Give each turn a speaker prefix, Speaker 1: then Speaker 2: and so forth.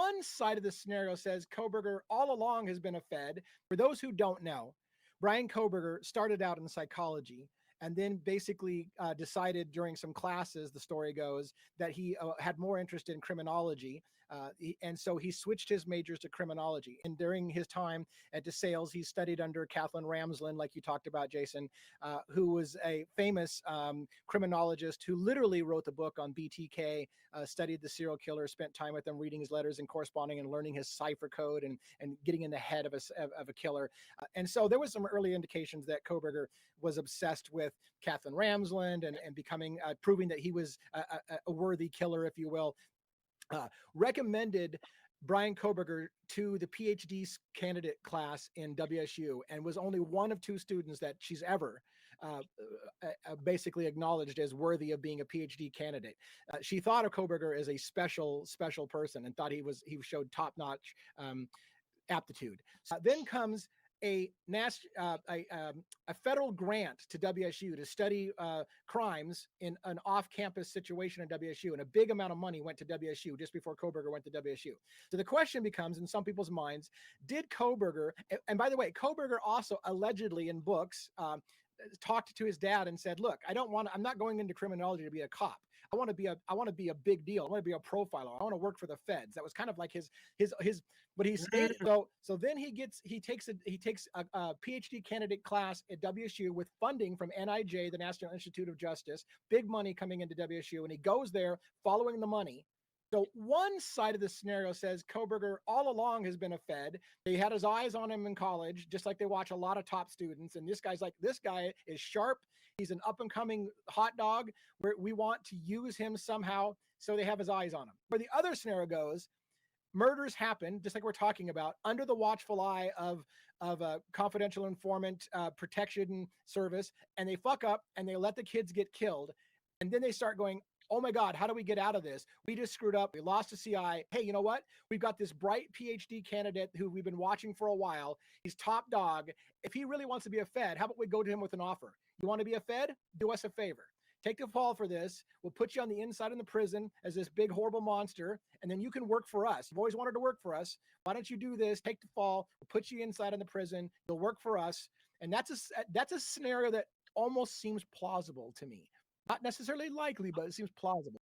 Speaker 1: one side of the scenario says Kohberger all along has been a Fed. For those who don't know, Bryan Kohberger started out in psychology and then basically decided during some classes, the story goes, that he had more interest in criminology. And so he switched his majors to criminology. And during his time at DeSales, he studied under Kathleen Ramsland, like you talked about, Jason, who was a famous criminologist who literally wrote the book on BTK, studied the serial killer, spent time with him, reading his letters and corresponding and learning his cipher code and getting in the head of a killer. And so there was some early indications that Kohberger was obsessed with Kathleen Ramsland and becoming, proving that he was a worthy killer, if you will. Recommended Bryan Kohberger to the PhD candidate class in WSU and was only one of two students that she's ever basically acknowledged as worthy of being a PhD candidate. She thought of Kohberger as a special person and thought he showed top-notch aptitude. Then comes a federal grant to WSU to study crimes in an off-campus situation in WSU, and a big amount of money went to WSU just before Kohberger went to WSU. So the question becomes, in some people's minds, did Kohberger, and by the way, Kohberger also allegedly in books talked to his dad and said, "Look, I'm not going into criminology to be a cop. I want to be a big deal. I want to be a profiler. I want to work for the feds." That was kind of like his what he stated. So then he takes a PhD candidate class at WSU with funding from NIJ, the National Institute of Justice, big money coming into WSU, and he goes there following the money. So one side of the scenario says Kohberger all along has been a Fed. They had his eyes on him in college, just like they watch a lot of top students. And this guy is sharp. He's an up and coming hot dog where we want to use him somehow. So they have his eyes on him. Where the other scenario goes, murders happen, just like we're talking about, under the watchful eye of a confidential informant protection service, and they fuck up and they let the kids get killed. And then they start going, "Oh my God, how do we get out of this? We just screwed up. We lost a CI. Hey, you know what? We've got this bright PhD candidate who we've been watching for a while. He's top dog. If he really wants to be a Fed, how about we go to him with an offer? You want to be a Fed? Do us a favor. Take the fall for this. We'll put you on the inside in the prison as this big, horrible monster, and then you can work for us. You've always wanted to work for us. Why don't you do this? Take the fall. We'll put you inside in the prison. You'll work for us." And that's a scenario that almost seems plausible to me. Not necessarily likely, but it seems plausible.